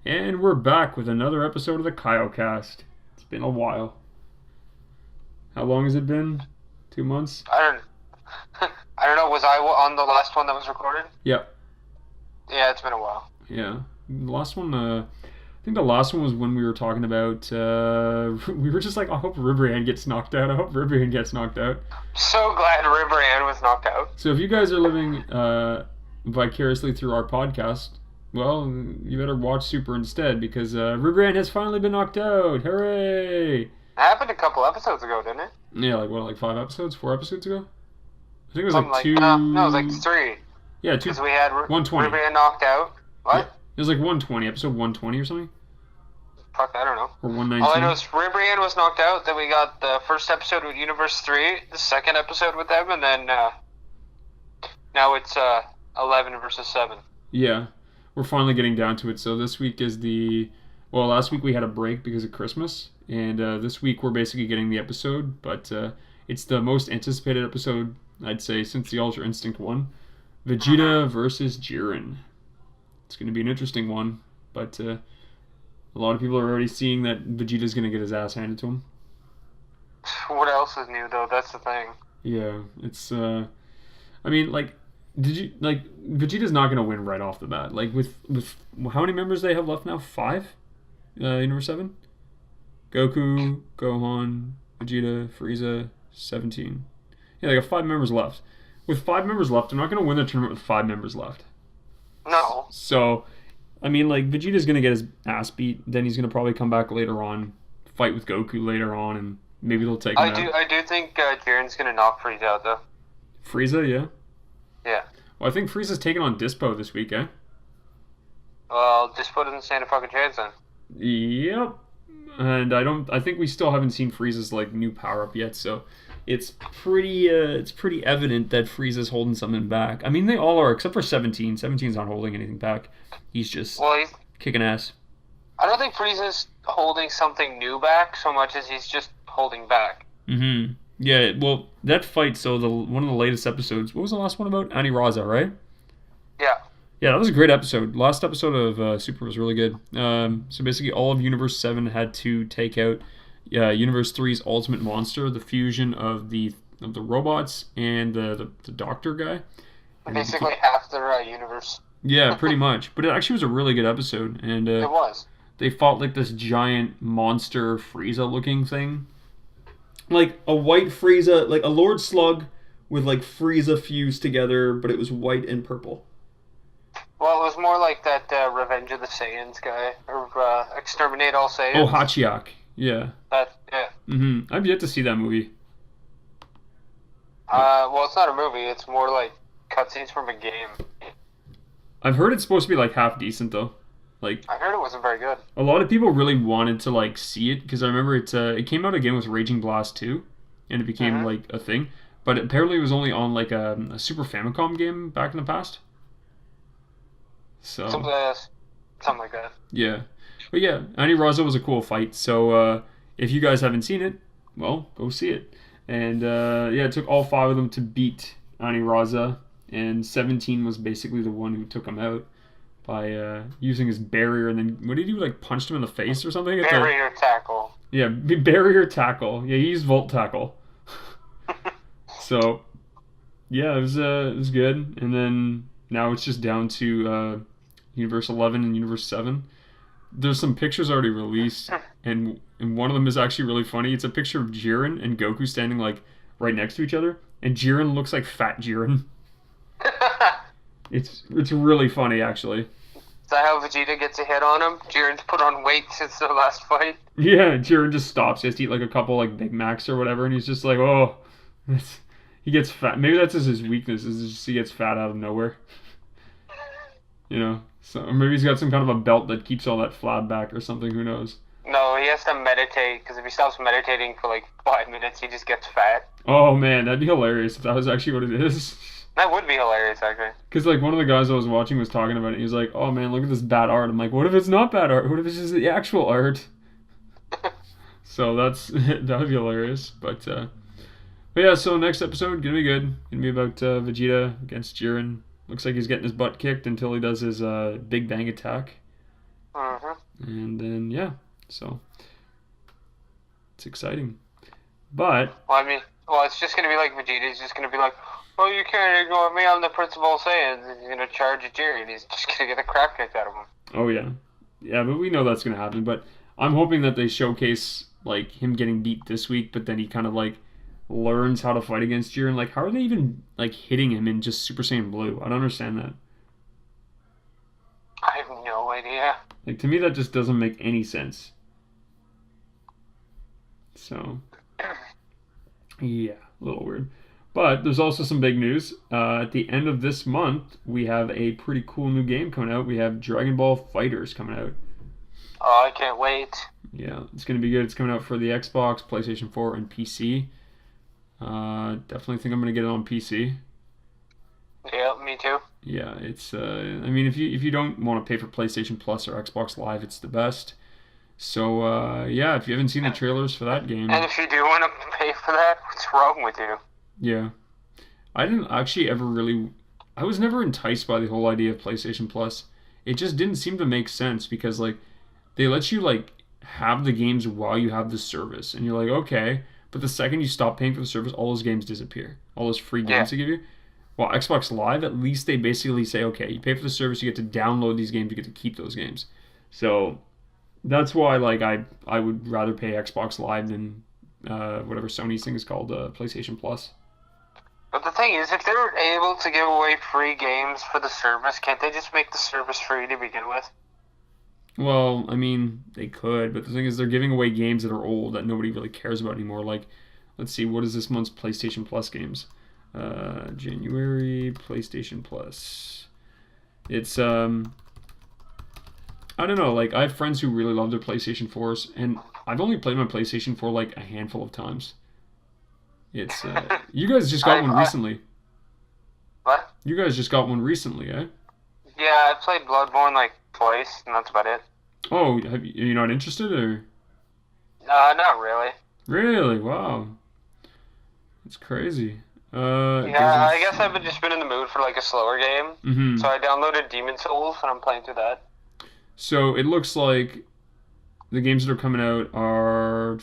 And we're back with another episode of the KyoCast. It's been a while. How long has it been? 2 months? I don't know. Was I on the last one that was recorded? Yeah. Yeah, it's been a while. Yeah. The last one, I think the last one was when we were talking about, we were just like, I hope Ribrianne gets knocked out. I hope Ribrianne gets knocked out. So glad Ribrianne was knocked out. So if you guys are living vicariously through our podcast, well, you better watch Super instead because Ribrianne has finally been knocked out. Hooray! It happened a couple episodes ago, didn't it? Yeah, like 5 episodes? 4 episodes ago? I think it was Something like 2... no, it was like 3. Yeah, 2... Because we had 120. Ribrianne knocked out. What? Yeah. It was like 120, episode 120 or something? Fuck, I don't know. Or 119? All I know is Ribrianne was knocked out, then we got the first episode with Universe 3, the second episode with them, and then now it's 11 versus 7. Yeah, we're finally getting down to it. So this week is well, last week we had a break because of Christmas, and this week we're basically getting the episode, but it's the most anticipated episode, I'd say, since the Ultra Instinct one. Vegeta versus Jiren. It's going to be an interesting one, but a lot of people are already seeing that Vegeta's going to get his ass handed to him. What else is new, though? That's the thing. Yeah, it's, I mean, like, Vegeta's not going to win right off the bat. Like, with how many members they have left now? 5? Universe 7? Goku, Gohan, Vegeta, Frieza, 17. Yeah, they got 5 members left. With 5 members left, they're not going to win the tournament with 5 members left. No. So, I mean, like, Vegeta's going to get his ass beat. Then he's going to probably come back later on, fight with Goku later on, and maybe they'll take him out. I do think Jiren's going to knock Frieza out, though. Frieza, yeah? Yeah. Well, I think Frieza's taking on Dispo this week, eh? Well, Dispo doesn't stand a fucking chance then. Yep. And I think we still haven't seen Frieza's, like, new power-up yet, so it's pretty evident that Frieza's holding something back. I mean, they all are, except for 17. 17's not holding anything back. He's just kicking ass. I don't think Frieza's holding something new back so much as he's just holding back. Mm-hmm. Yeah, well, that fight, so one of the latest episodes, what was the last one about? Ani Raza, right? Yeah. Yeah, that was a great episode. Last episode of Super was really good. So basically all of Universe 7 had to take out Universe 3's ultimate monster, the fusion of the robots and the doctor guy. Basically half their universe. Yeah, pretty much. But it actually was a really good episode. And it was. They fought like this giant monster Frieza-looking thing. Like a white Frieza, like a Lord Slug with like Frieza fused together, but it was white and purple. Well, it was more like that Revenge of the Saiyans guy, or Exterminate All Saiyans. Oh, Hachiyak. Yeah. Yeah. Mm-hmm. I've yet to see that movie. Well, it's not a movie. It's more like cutscenes from a game. I've heard it's supposed to be like half decent though. Like I heard it wasn't very good. A lot of people really wanted to like see it because I remember it came out again with Raging Blast 2, and it became like a thing. But apparently it was only on like a Super Famicom game back in the past. So something like that. Yeah. But yeah, Ani Raza was a cool fight. So if you guys haven't seen it, well, go see it. And yeah, it took all 5 of them to beat Ani Raza, and 17 was basically the one who took him out by using his barrier. And then what did he do? Like punched him in the face or something? Barrier tackle. Yeah, barrier tackle. Yeah, he used Volt tackle. So yeah, it was good. And then now it's just down to Universe 11 and Universe 7. There's some pictures already released, and one of them is actually really funny. It's a picture of Jiren and Goku standing like right next to each other, and Jiren looks like fat Jiren. It's really funny actually. Is that how Vegeta gets a hit on him? Jiren's put on weight since their last fight. Yeah, Jiren just stops. He has to eat like a couple like Big Macs or whatever, and he's just like, oh, he gets fat. Maybe that's his weakness, is just he gets fat out of nowhere. You know, so or maybe he's got some kind of a belt that keeps all that flab back or something. Who knows? No, he has to meditate, because if he stops meditating for like 5 minutes, he just gets fat. Oh man, that'd be hilarious if that was actually what it is. That would be hilarious, actually. Because like one of the guys I was watching was talking about it. He was like, "Oh man, look at this bad art." I'm like, "What if it's not bad art? What if it's just the actual art?" So that would be hilarious. But yeah, so next episode gonna be good. Gonna be about Vegeta against Jiren. Looks like he's getting his butt kicked until he does his Big Bang attack. Mm-hmm. And then, yeah, so it's exciting. But, it's just gonna be like Vegeta. He's just gonna be like, "Oh, you can't ignore me. I'm the Principal Saiyan." He's gonna charge at Jiren. He's just gonna get the crap kicked out of him. oh yeah. Yeah, but we know that's going to happen. But I'm hoping that they showcase, like, him getting beat this week, but then he kind of, like, learns how to fight against Jiren. Like, how are they even, like, hitting him in just Super Saiyan Blue? I don't understand that. I have no idea. Like, to me, that just doesn't make any sense. So, yeah, a little weird. But there's also some big news. At the end of this month, we have a pretty cool new game coming out. We have Dragon Ball Fighterz coming out. Oh, I can't wait. Yeah, it's going to be good. It's coming out for the Xbox, PlayStation 4, and PC. Definitely think I'm going to get it on PC. Yeah, me too. Yeah, it's. I mean, if you don't want to pay for PlayStation Plus or Xbox Live, it's the best. So yeah, if you haven't seen the trailers for that game, And if you do want to pay for that, what's wrong with you? yeah, I didn't actually ever really. I was never enticed by the whole idea of PlayStation Plus. It just didn't seem to make sense because like they let you like have the games while you have the service, and you're like okay, but the second you stop paying for the service, all those games disappear. All those free games they give you. Well, Xbox Live, at least they basically say, okay, you pay for the service, you get to download these games, you get to keep those games. So that's why, like, I would rather pay Xbox Live than whatever Sony's thing is called, PlayStation Plus. But the thing is, if they're able to give away free games for the service, can't they just make the service free to begin with? Well, I mean, they could, but the thing is, they're giving away games that are old that nobody really cares about anymore. Like, let's see, what is this month's PlayStation Plus games? January PlayStation Plus. It's I don't know, like I have friends who really love their PlayStation 4s, and I've only played my PlayStation 4 like a handful of times. It's you guys just got one recently. What? You guys just got one recently, eh? Yeah, I played Bloodborne like twice, and that's about it. Oh, are you not interested or? Not really. Really? Wow. That's crazy. Yeah, I guess I've just been in the mood for like a slower game, Mm-hmm. so I downloaded Demon Souls, and I'm playing through that. So it looks like the games that are coming out are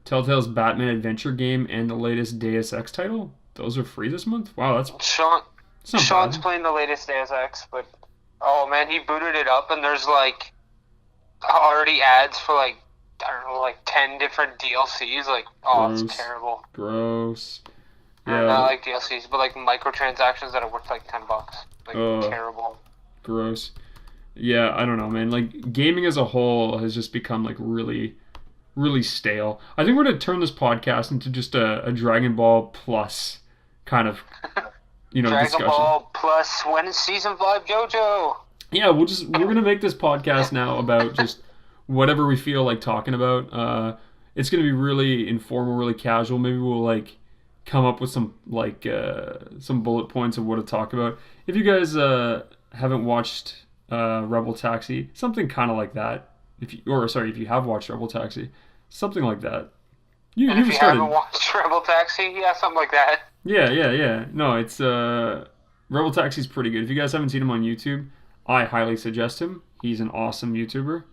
Telltale's Batman Adventure game and the latest Deus Ex title. Those are free this month. Wow, that's not Sean's bad. playing the latest Deus Ex, but oh man, he booted it up, and there's like already ads for like I don't know, like 10 different DLCs. Like, oh, Gross. it's terrible. Gross. Yeah. Yeah. Not like DLCs, but like microtransactions that are worth like $10. Like terrible. Gross. Yeah, I don't know, man. Like gaming as a whole has just become like really, really stale. I think we're gonna turn this podcast into just a Dragon Ball Plus kind of, Dragon discussion. Ball Plus. When is season 5 JoJo? Yeah, we're gonna make this podcast now about just whatever we feel like talking about. It's gonna be really informal, really casual. Maybe we'll like come up with some like some bullet points of what to talk about. If you guys haven't watched Rebel Taxi, something kind of like that. If you have watched Rebel Taxi, something like that. And if you haven't watched Rebel Taxi, yeah, something like that. Yeah. No, it's Rebel Taxi's pretty good. If you guys haven't seen him on YouTube, I highly suggest him. He's an awesome YouTuber.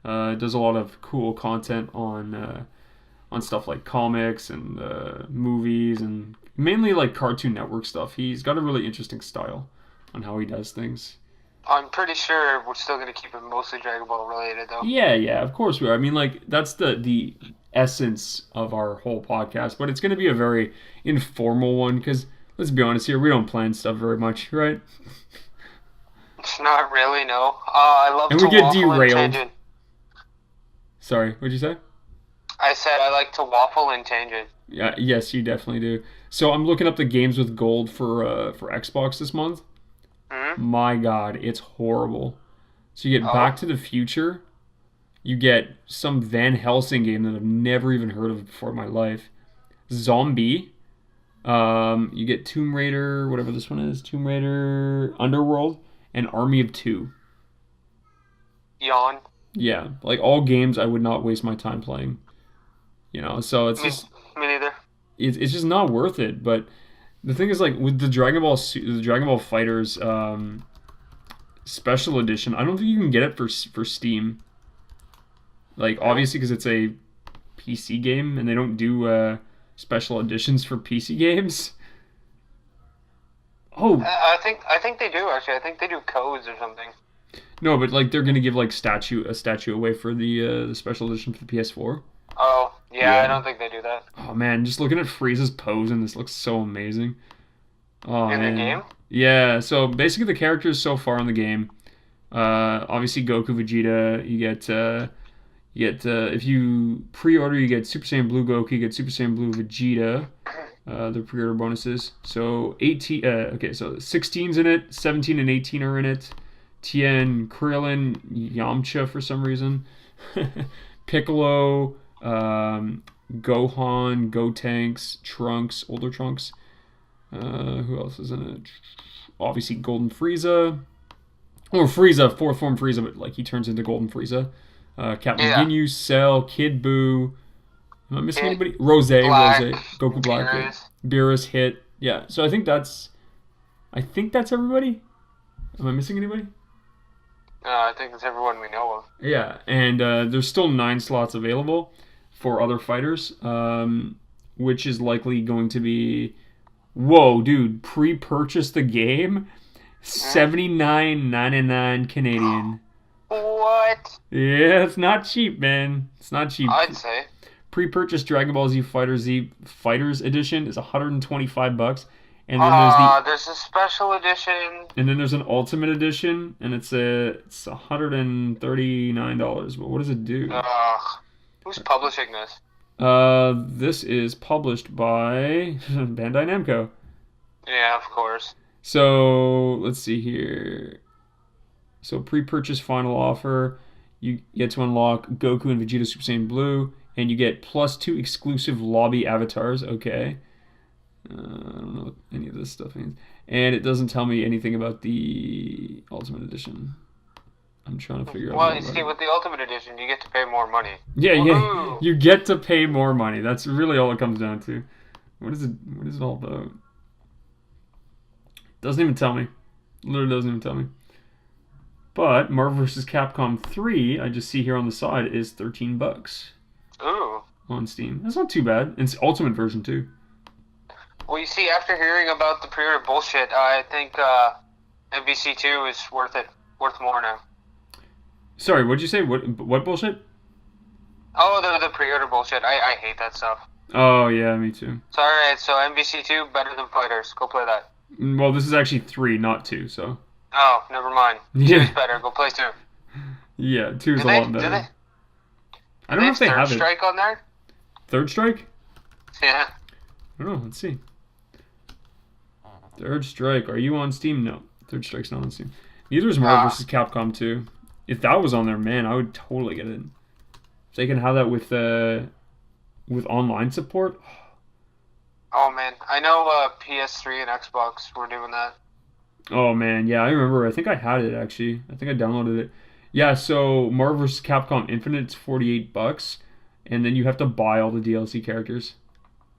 Does a lot of cool content on stuff like comics and movies and mainly like Cartoon Network stuff. He's got a really interesting style on how he does things. I'm pretty sure we're still going to keep it mostly Dragon Ball related, though. Yeah, of course we are. I mean, like, that's the essence of our whole podcast, but it's going to be a very informal one because, let's be honest here, we don't plan stuff very much, right? Not really, no. I love and to we get waffle derailed. and tangent. Sorry, what'd you say? I said I like to waffle and tangent. Yeah, yes, you definitely do. So I'm looking up the games with gold for Xbox this month. Mm-hmm. My God, it's horrible. So you get Back to the Future. You get some Van Helsing game that I've never even heard of before in my life. Zombie. You get Tomb Raider, whatever this one is. Tomb Raider, Underworld, and Army of Two. Yawn. Yeah, like all games I would not waste my time playing. So it's just... Me neither. It's just not worth it, but... The thing is, like, with the Dragon Ball Fighterz special edition. I don't think you can get it for Steam. Like, obviously, because it's a PC game, and they don't do special editions for PC games. Oh, I think they do actually. I think they do codes or something. no, but like they're gonna give like a statue away for the special edition for the PS4. Oh yeah, Yeah. I don't think they do that Oh man, just looking at Frieza's pose in this looks so amazing. Oh in the man. game. Yeah, so basically the characters so far in the game, obviously Goku, Vegeta, you get if you pre-order you get Super Saiyan Blue Goku, you get Super Saiyan Blue Vegeta, the pre-order bonuses. So 18 okay, so 16's in it, 17 and 18 are in it. Tien, Krillin, Yamcha for some reason. Piccolo, Gohan, Gotenks, Trunks, older Trunks. Who else is in it? Obviously, Golden Frieza. Or Frieza, fourth form Frieza, but like he turns into Golden Frieza. Captain Yeah. Ginyu, Cell, Kid Buu. Am I missing Hit, anybody? Rose, Black, Goku Black, Beerus. Beerus, Hit. Yeah, so I think that's everybody. Am I missing anybody? I think that's everyone we know of. Yeah, and there's still 9 slots available for other fighters, which is likely going to be. Whoa, dude! Pre-purchase the game, $79.99 Canadian. What? Yeah, it's not cheap, man. It's not cheap. I'd say. Pre-purchase Dragon Ball Z Fighters Edition is $125, and then There's a special edition. there's an Ultimate Edition, and it's $139. But what does it do? Who's publishing this? This is published by Bandai Namco. Yeah, of course. So let's see here. So pre-purchase final offer, you get to unlock Goku and Vegeta Super Saiyan Blue, and you get +2 exclusive lobby avatars. Okay. I don't know what any of this stuff means, and it doesn't tell me anything about the Ultimate Edition. I'm trying to figure out. Well, you see, with the Ultimate Edition, you get to pay more money. Yeah, Woohoo! you get to pay more money. That's really all it comes down to. What is it? What is it all about? Doesn't even tell me. Literally doesn't even tell me. But Marvel vs. Capcom 3, I just see here on the side, is $13 Ooh. on Steam. That's not too bad. And it's Ultimate version too. Well, you see, after hearing about the pre-order bullshit, I think MVC2 is worth more now. Sorry, what'd you say? What bullshit? Oh, the pre-order bullshit. I hate that stuff. Oh yeah, me too. So, alright, so MVC2 better than Fighterz. Go play that. Well, this is actually 3, not 2. So Oh, never mind. Yeah. 2's better. Go play 2. yeah, 2 is Do a they? lot better. Do they? I don't know if they Third have it. Strike on there? Third Strike? Yeah. I don't know. Let's see. Third Strike. Are you on Steam? No. Third Strike's not on Steam. Neither is Marvel vs. Capcom 2. If that was on there, man, I would totally get it. If they can have that with online support. Oh man, I know PS3 and Xbox were doing that. Oh man, yeah, I remember. I think I had it actually. I think I downloaded it. Yeah, so Marvel vs. Capcom Infinite's $48, and then you have to buy all the DLC characters.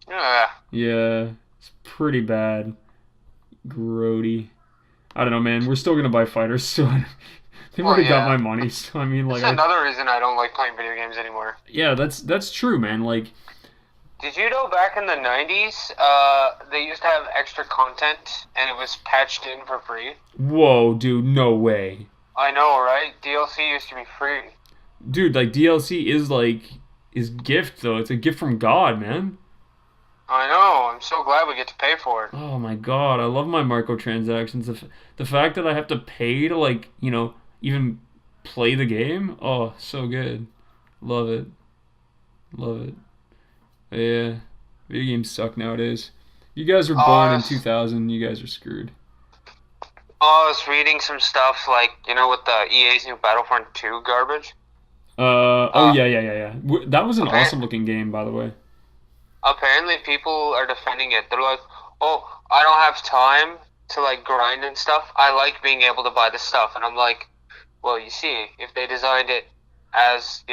Yeah. Yeah, it's pretty bad. Grody. I don't know, man. We're still gonna buy Fighters, so they've already got my money. So I mean, like, That's another reason I don't like playing video games anymore. yeah, that's true, man. Like, Did you know back in the 90s, they used to have extra content, and it was patched in for free? whoa, dude, no way, I know, right? DLC used to be free. dude. Like DLC is gift though. It's a gift from God, man. I know. I'm so glad we get to pay for it. Oh my God, I love my microtransactions. The fact that I have to pay to even play the game. Oh, so good. Love it. Love it. Yeah, video games suck nowadays. You guys were born in 2000. You guys are screwed. Oh, I was reading some stuff with the EA's new Battlefront 2 garbage. Yeah. That was an Okay. awesome looking game, by the way. Apparently, people are defending it. They're like, "Oh, I don't have time to grind and stuff. I like being able to buy the stuff." And I'm like, "Well, you see, if they designed it as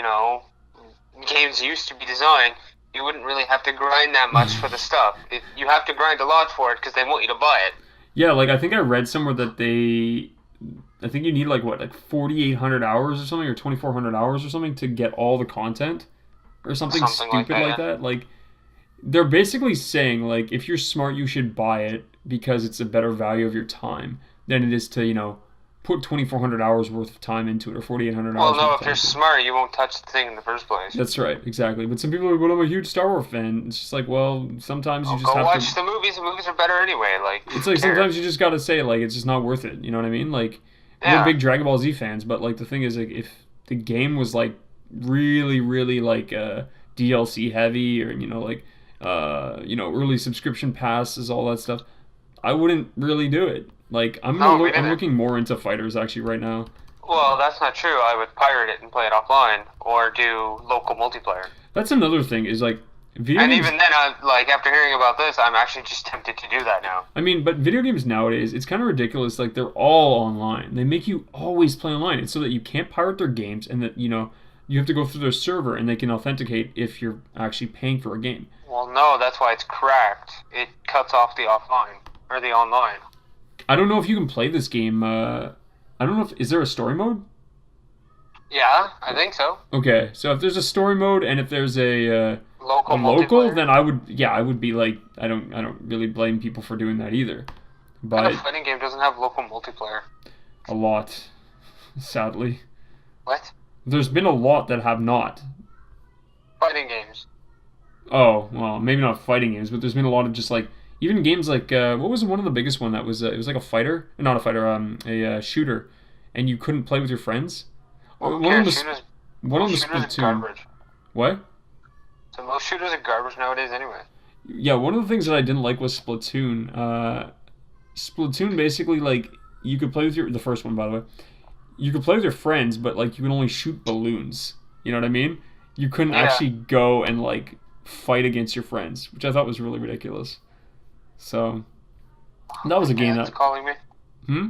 games used to be designed, you wouldn't really have to grind that much for the stuff. You have to grind a lot for it because they want you to buy it." Yeah, I think I read somewhere that I think you need like 4,800 hours or something, or 2,400 hours or something to get all the content, or something Something like stupid that. like Yeah. that. Like they're basically saying like if you're smart, you should buy it because it's a better value of your time than it is to put 2,400 hours worth of time into it, or 4,800 Well, hours worth no, of if time you're into it. smart, you won't touch the thing in the first place. That's right, exactly. But some people are like, well, I'm a huge Star Wars fan. It's just like, well, sometimes you Oh, just go have to. watch the movies. The movies are better anyway. Like, It's who like cares? sometimes you just gotta say like it's just not worth it. You know what I mean? Like we're Yeah. big Dragon Ball Z fans, but like the thing is like if the game was like really really like DLC heavy, or early subscription passes, all that stuff, I wouldn't really do it. Like No, me I'm neither. looking more into Fighters actually right now. Well, that's not true. I would pirate it and play it offline, or do local multiplayer. That's another thing is like video And games. even then, after hearing about this, I'm actually just tempted to do that now. I mean, but video games nowadays, it's kind of ridiculous. Like they're all online. They make you always play online. It's so that you can't pirate their games, and that you have to go through their server, and they can authenticate if you're actually paying for a game. Well, no, that's why it's cracked. It cuts off the offline or the online. I don't know if you can play this game. I don't know if is there a story mode. Yeah, I think so. Okay, so if there's a story mode and if there's a Local local, multiplayer. then I would be like I don't really blame people for doing that either. What kind But of fighting game doesn't have local multiplayer? a lot, sadly, What? there's been a lot that have not. Fighting games. Oh, well, maybe not fighting games, but there's been a lot of just like even games like what was one of the biggest one that was it was like a fighter, not a fighter, a shooter, and you couldn't play with your friends. Well, who One of them cares? was Shooters, one of them was shooters are Splatoon. garbage. What? So most shooters are garbage nowadays anyway. Yeah, one of the things that I didn't like was Splatoon. Splatoon basically like you could play with the first one by the way. You could play with your friends, but like you could only shoot balloons. You know what I mean? You couldn't Yeah. actually go and like fight against your friends, which I thought was really ridiculous. So that was a game Dad's that. calling me. Hmm.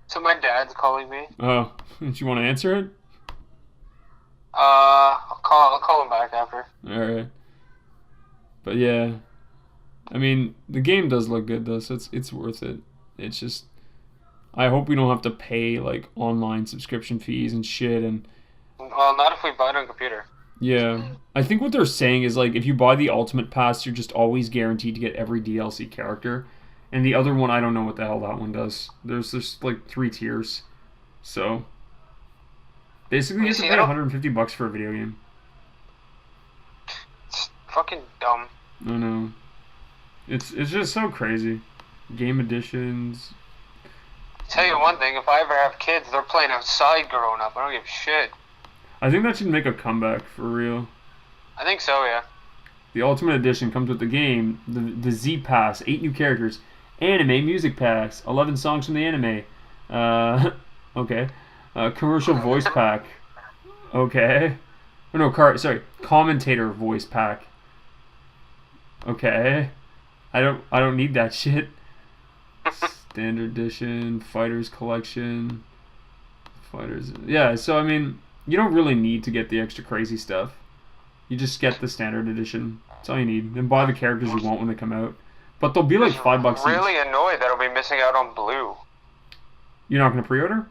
So my dad's calling me. Oh, do you want to answer it? I'll call him back after. All right. But yeah, I mean the game does look good though, so it's worth it. It's just I hope we don't have to pay like online subscription fees and shit. And Well, not if we buy it on computer. yeah, I think what they're saying is like if you buy the ultimate pass, you're just always guaranteed to get every DLC character. And the other one, I don't know what the hell that one does. There's like 3 tiers, so basically you have to pay $150 for a video game. It's fucking dumb. I know. It's just so crazy. Game editions. Tell you one thing, if I ever have kids, they're playing outside growing up. I don't give a shit. I think that should make a comeback for real. I think so, yeah. The Ultimate Edition comes with the game, the Z Pass, 8 new characters, anime music packs, 11 songs from the anime. Okay. Commercial voice pack. Okay. Oh, no, commentator voice pack. Okay. I don't need that shit. Standard Edition, Fighters Collection, Fighters. Yeah, so I mean, you don't really need to get the extra crazy stuff. You just get the Standard Edition. That's all you need. And buy the characters you want when they come out. But they'll be like $5 each. Really annoyed that I'll be missing out on Blue. You're not gonna pre-order?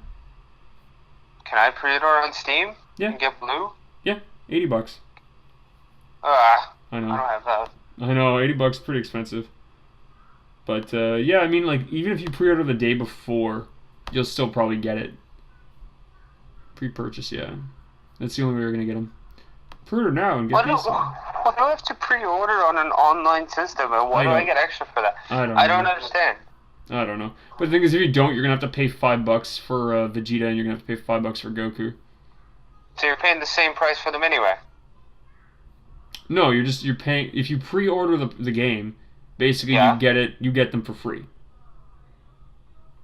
Can I pre-order on Steam? Yeah. And get Blue? Yeah, $80. Ah, I I know. don't have that. I know, $80 pretty expensive. But yeah, I mean, like even if you pre-order the day before, you'll still probably get it. Pre-purchase, yeah. That's the only way you're gonna get them. Pre-order now and get these. Why do I have to pre-order on an online system, and why do I get extra for that? I don't I don't know. understand. I don't know. But the thing is, if you don't, you're gonna have to pay $5 for Vegeta, and you're gonna have to pay $5 for Goku. So you're paying the same price for them anyway. No, you're paying if you pre-order the game. Basically, Yeah. you get them for free.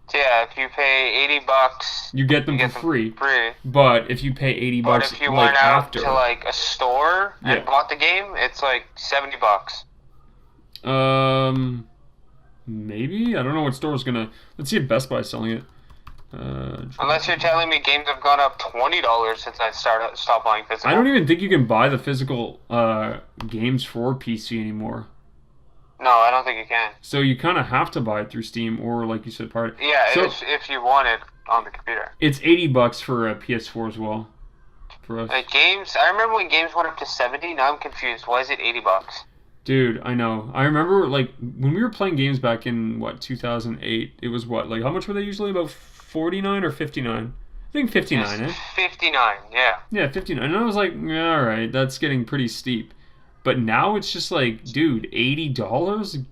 So yeah, if you pay $80, You get them you for get them free. free. But if you pay But $80 if you like went out after, to like a store and Yeah. bought the game, it's like $70. maybe I don't know what store's gonna. Let's see if Best Buy's selling it. Unless you're telling me games have gone up $20 since I stopped buying physical. I don't even think you can buy the physical games for PC anymore. No, I don't think you can. So you kind of have to buy it through Steam or, like you said, part. Yeah, So if you want it. on the computer. It's $80 for a PS4 as well. For us. Games. I remember when games went up to 70. Now I'm confused. Why is it $80? Dude, I know. I remember like when we were playing games back in 2008. It was what, like how much were they usually? About 49 or 59? I think 59. It's 59. Yeah. Yeah, 59. And I was like, all right, that's getting pretty steep. But now it's just like, dude, $80?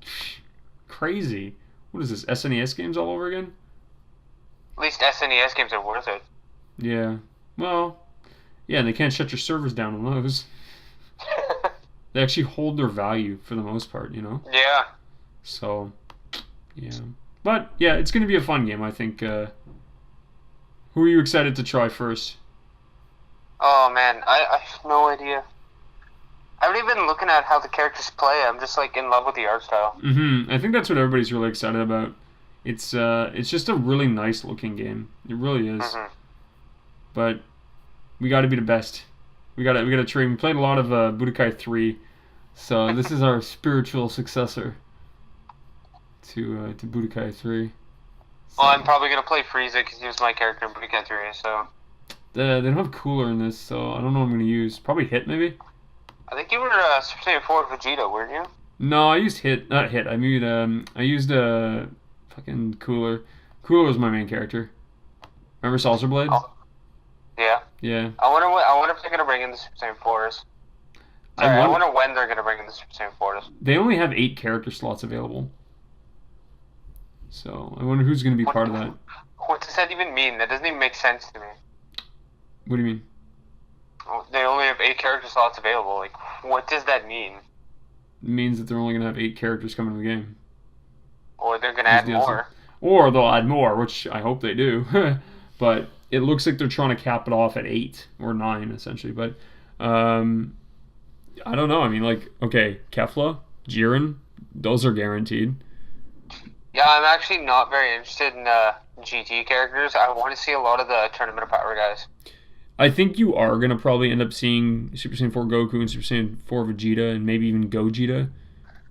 Crazy. What is this? SNES games all over again? At least SNES games are worth it. Yeah. Well, yeah, and they can't shut your servers down on those. They actually hold their value for the most part, you know? Yeah. So, yeah. But, yeah, it's going to be a fun game, I think. Who are you excited to try first? Oh, man. I have no idea. I haven't even been looking at how the characters play. I'm just, like, in love with the art style. I think that's what everybody's really excited about. It's just a really nice looking game. It really is. But we got to be the best. We got to train. We played a lot of Budokai 3, so this is our spiritual successor to Budokai 3. So, Well, I'm probably going to play Frieza because he was my character in Budokai 3, so... they don't have cooler in this, so I don't know what I'm going to use. Probably Hit, maybe? I think you were Super Saiyan 4 Vegeta, weren't you? No, I used Hit. Not Hit. I used fucking Cooler. Cooler was my main character. Remember Salsa Blade? Oh. Yeah. Yeah. I wonder if they're gonna bring in the Super Saiyan 4s. Sorry, I wonder when they're gonna bring in the Super Saiyan 4s. They only have 8 character slots available. So I wonder who's gonna be part of that. What does that even mean? That doesn't even make sense to me. What do you mean? They only have 8 character slots available. Like, what does that mean? It means that they're only gonna have 8 characters coming to the game. Or they're gonna add more. Or they'll add more, which I hope they do. But it looks like they're trying to cap it off at 8 or 9 essentially. But I don't know. I mean, like, okay, Kefla, Jiren, those are guaranteed. Yeah, I'm actually not very interested in GT characters. I want to see a lot of the Tournament of Power guys. I think you are going to probably end up seeing Super Saiyan 4 Goku and Super Saiyan 4 Vegeta and maybe even Gogeta.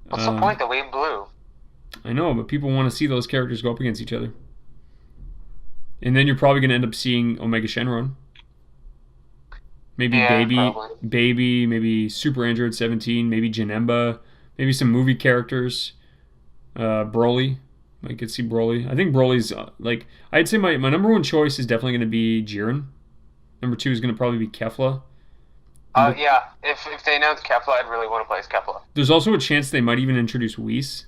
What's the point? The way in blue. I know, but people want to see those characters go up against each other. And then you're probably going to end up seeing Omega Shenron. Maybe Baby, maybe Super Android 17, maybe Janemba, maybe some movie characters. Broly. I could see Broly. I think Broly's, I'd say my number one choice is definitely going to be Jiren. Number 2 is going to probably be Kefla. Yeah, if they announce Kefla, I'd really want to play as Kefla. There's also a chance they might even introduce Whis.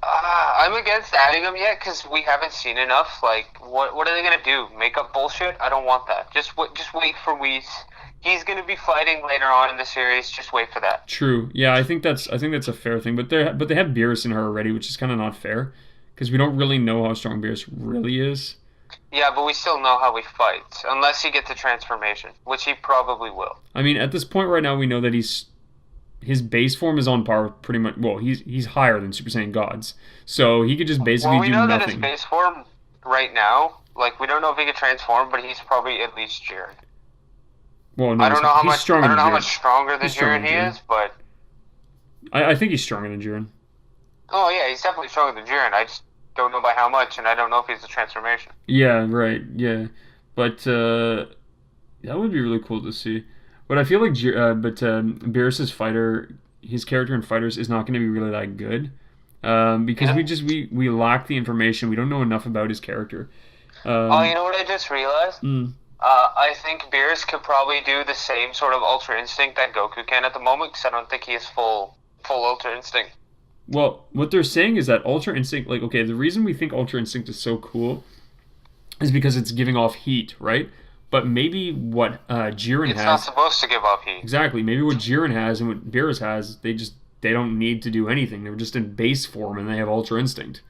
I'm against adding them yet because we haven't seen enough. Like, what are they gonna do? Make up bullshit? I don't want that. Just wait for Whis. He's gonna be fighting later on in the series. Just wait for that. True. Yeah, I think that's a fair thing. But they have Beerus in her already, which is kind of not fair because we don't really know how strong Beerus really is. Yeah, but we still know how he fights, unless he gets a transformation, which he probably will. I mean, at this point right now, we know that his base form is on par with pretty much. Well, he's higher than Super Saiyan gods, so he could just basically do nothing. Well, we know that his base form right now, like, we don't know if he could transform, but he's probably at least Jiren. Well, no, I don't know how much stronger than Jiren he is, but I think he's stronger than Jiren. Oh yeah, he's definitely stronger than Jiren. I just don't know by how much, and I don't know if he's a transformation. Yeah, right. Yeah, but that would be really cool to see. But I feel like Beerus's fighter, his character in Fighterz is not going to be really that good because we lack the information. We don't know enough about his character. You know what I just realized? I think Beerus could probably do the same sort of Ultra Instinct that Goku can at the moment because I don't think he has full Ultra Instinct. Well, what they're saying is that Ultra Instinct, the reason we think Ultra Instinct is so cool is because it's giving off heat, right? But maybe what Jiren has... It's not supposed to give off heat. Exactly. Maybe what Jiren has and what Beerus has, they don't need to do anything. They're just in base form and they have Ultra Instinct.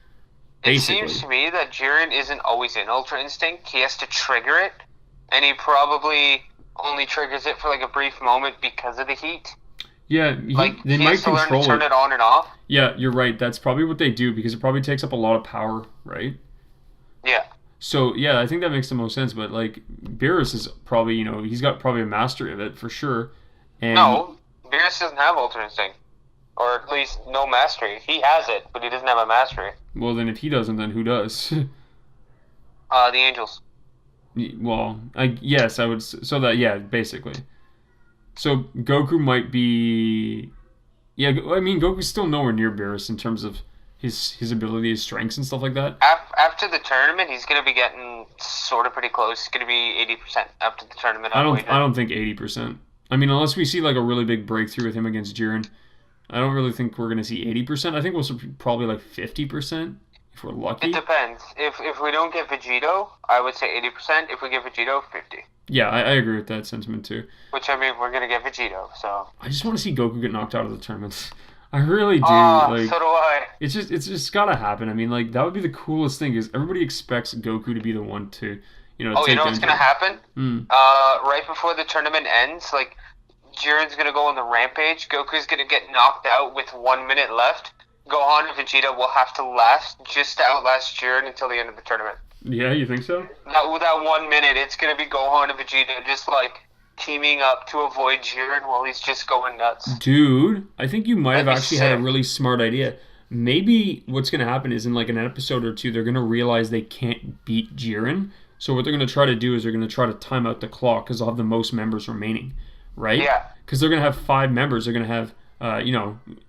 Basically. It seems to me that Jiren isn't always in Ultra Instinct. He has to trigger it, and he probably only triggers it for like a brief moment because of the heat. Yeah, they might control it. He has to learn to turn it on and off. Yeah, you're right. That's probably what they do because it probably takes up a lot of power, right? Yeah. So, yeah, I think that makes the most sense. But, Beerus is probably, he's got probably a mastery of it for sure. And no, Beerus doesn't have Ultra Instinct. Or at least no mastery. He has it, but he doesn't have a mastery. Well, then if he doesn't, then who does? The Angels. Well, yes, I would. So that yeah, basically. So Goku might be. Yeah, I mean Goku's still nowhere near Beerus in terms of his ability, his strengths and stuff like that. After the tournament, he's gonna be getting sort of pretty close. He's gonna be 80% after the tournament. I don't think 80%. I mean, unless we see like a really big breakthrough with him against Jiren, I don't really think we're gonna see 80%. I think we'll see probably like 50% if we're lucky. It depends. If we don't get Vegito, I would say 80%. If we get Vegito, 50. Yeah, I agree with that sentiment too. Which I mean, we're gonna get Vegito, so. I just want to see Goku get knocked out of the tournaments. I really do. So do I. It's just gotta happen. I mean, like that would be the coolest thing is everybody expects Goku to be the one to, Oh, you know what's gonna happen? Right before the tournament ends, like Jiren's gonna go on the rampage. Goku's gonna get knocked out with 1 minute left. Gohan and Vegeta will have to last just to outlast Jiren until the end of the tournament. Yeah, you think so? Not with that 1 minute, it's gonna be Gohan and Vegeta just like teaming up to avoid Jiren while he's just going nuts. Dude, I think you might have That'd be actually had a sick. really smart idea. Maybe what's going to happen is in like an episode or two, they're going to realize they can't beat Jiren. So what they're going to try to do is they're going to try to time out the clock because they'll have the most members remaining, right? Yeah. Because they're going to have 5 members. They're going to have,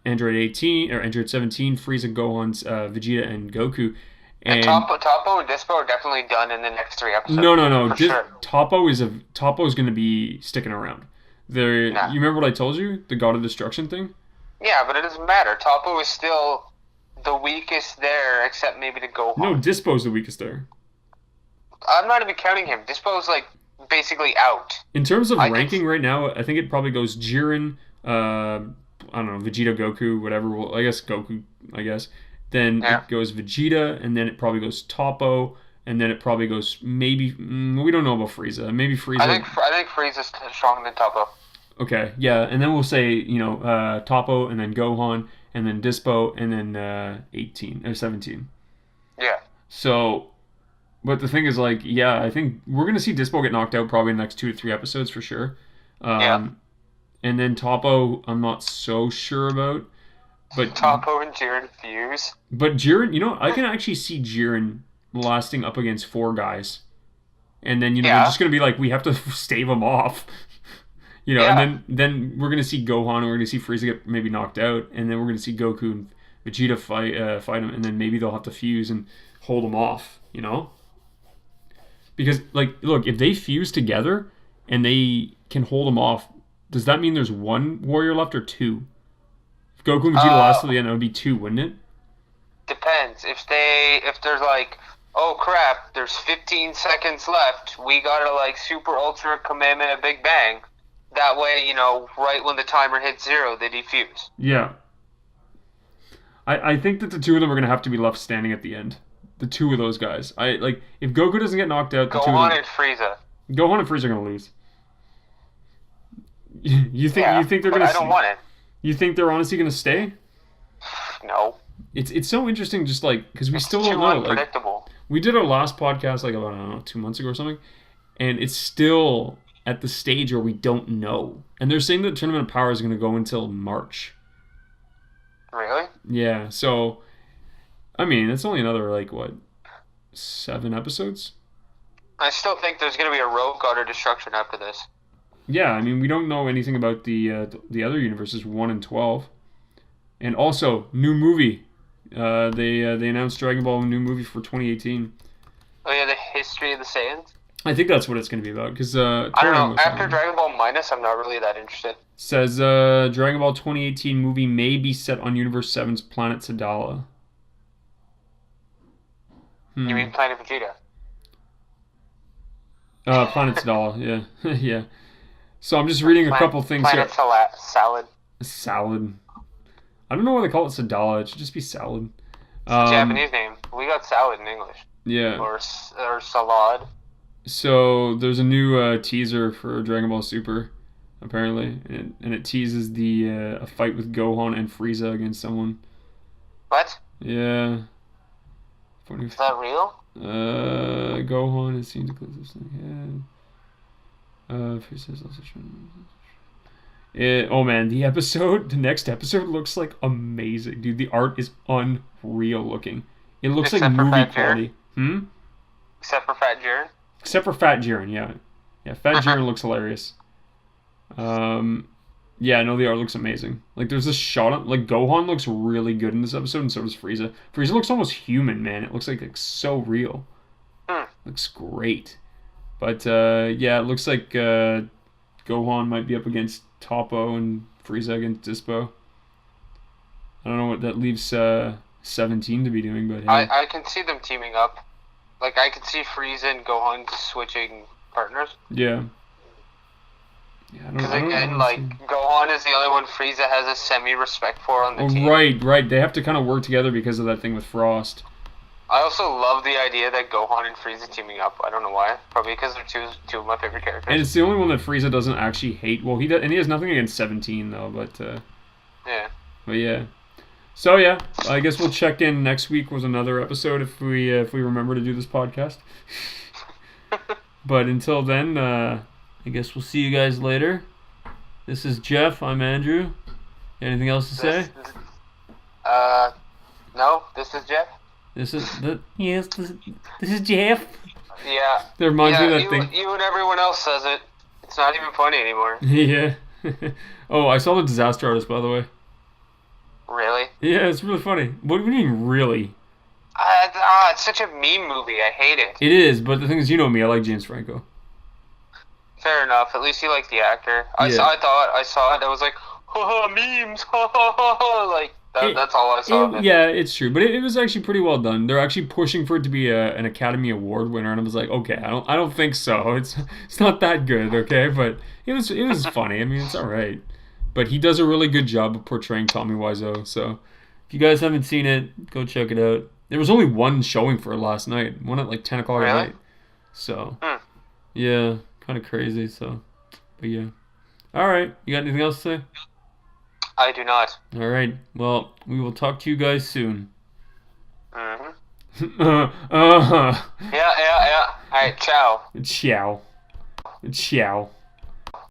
Android 18 or Android 17, Frieza, Gohan, Vegeta, and Goku. And Topo and Dispo are definitely done in the next 3 episodes. No. For sure. Topo is going to be sticking around. Nah. You remember what I told you? The God of Destruction thing? Yeah, but it doesn't matter. Topo is still the weakest there, except maybe the Gohan. No, Dispo's the weakest there. I'm not even counting him. Dispo's like basically out. In terms of ranking right now, I think it probably goes Jiren, I don't know, Vegeta, Goku, whatever. Well, I guess Goku, Then it goes Vegeta, and then it probably goes Toppo, and then it probably goes maybe we don't know about Frieza. Maybe Frieza. I think Frieza's stronger than Toppo. Okay, yeah, and then we'll say Toppo, and then Gohan, and then Dispo, and then 18 or 17. Yeah. So, but the thing is, like, yeah, I think we're gonna see Dispo get knocked out probably in the next 2 to 3 episodes for sure. And then Toppo, I'm not so sure about. But Toppo and Jiren fuse. But Jiren, I can actually see Jiren lasting up against 4 guys. And then, they're just going to be like, we have to stave them off. And then we're going to see Gohan and we're going to see Frieza get maybe knocked out. And then we're going to see Goku and Vegeta fight him. And then maybe they'll have to fuse and hold them off, Because, like, look, if they fuse together and they can hold them off, does that mean there's 1 warrior left or 2? If Goku and Vegeta last to the end, that would be 2, wouldn't it? Depends. If there's like, oh crap, there's 15 seconds left, we gotta like super ultra Kamehameha Big Bang. That way, right when the timer hits 0, they defuse. Yeah. I think that the 2 of them are gonna have to be left standing at the end. The 2 of those guys. If Goku doesn't get knocked out, Gohan and Frieza. Gohan and Frieza are gonna lose. You think they're gonna? I don't want it. You think they're honestly gonna stay? No. It's so interesting, just like because we still don't know. Unpredictable. We did our last podcast like about I don't know 2 months ago or something, and it's still at the stage where we don't know. And they're saying that Tournament of Power is gonna go until March. Really? Yeah. So, I mean, it's only another 7 episodes. I still think there's gonna be a Rogue God of Destruction after this. Yeah, I mean, we don't know anything about the other universes, 1 and 12. And also, new movie. They announced Dragon Ball new movie for 2018. Oh yeah, the history of the Saiyans? I think that's what it's going to be about. Because I don't know. After Dragon Ball Minus, I'm not really that interested. Says Dragon Ball 2018 movie may be set on Universe 7's planet Sadala. You mean Planet Vegeta? Planet Sadala, yeah. Yeah. So I'm just reading a couple things here. Planet Salad. Salad. I don't know why they call it Sadala. It should just be salad. It's a Japanese name. We got salad in English. Yeah. Or salad. So there's a new teaser for Dragon Ball Super, apparently, and it teases a fight with Gohan and Frieza against someone. What? Yeah. Is that real? Gohan is seen to close this thing. Yeah. Frieza's also shown. Oh man, the next episode looks like amazing, dude. The art is unreal looking. It looks Except like movie for Fat quality. Except for Fat Jiren. Except for Fat Jiren, yeah. Yeah, Fat Jiren looks hilarious. Yeah, no, the art looks amazing. Like, there's this shot of, like, Gohan looks really good in this episode, and so does Frieza. Frieza looks almost human, man. It looks like so real. Looks great. But, yeah, it looks like Gohan might be up against Toppo and Frieza against Dispo. I don't know what that leaves 17 to be doing, but hey. I can see them teaming up. Like, I could see Frieza and Gohan switching partners. Yeah. Because again, like, Gohan is the only one Frieza has a semi-respect for on the team. Right. They have to kind of work together because of that thing with Frost. I also love the idea that Gohan and Frieza teaming up. I don't know why. Probably because they're two of my favorite characters. And it's the only one that Frieza doesn't actually hate. Well, he does, and he has nothing against 17 though. But yeah. But yeah. So yeah, I guess we'll check in next week with another episode if we remember to do this podcast. But until then, I guess we'll see you guys later. This is Jeff. I'm Andrew. Anything else to say? No. This is Jeff. This is Jeff. Yeah. That reminds me of that thing. You and everyone else says it. It's not even funny anymore. Yeah. Oh, I saw The Disaster Artist, by the way. Really? Yeah, it's really funny. What do you mean, really? It's such a meme movie. I hate it. It is, but the thing is, you know me. I like James Franco. Fair enough. At least you like the actor. I saw it. I was like, memes. Like that's all I saw. Yeah, it's true, but it was actually pretty well done. They're actually pushing for it to be an Academy Award winner, and I was like, okay, I don't think so. It's not that good, okay, but it was funny. I mean, it's all right. But he does a really good job of portraying Tommy Wiseau. So if you guys haven't seen it, go check it out. There was only one showing for it last night, one at like 10 o'clock at night. So yeah, kind of crazy. So, but yeah. All right, you got anything else to say? I do not. All right. Well, we will talk to you guys soon. Yeah. All right. Ciao. Ciao.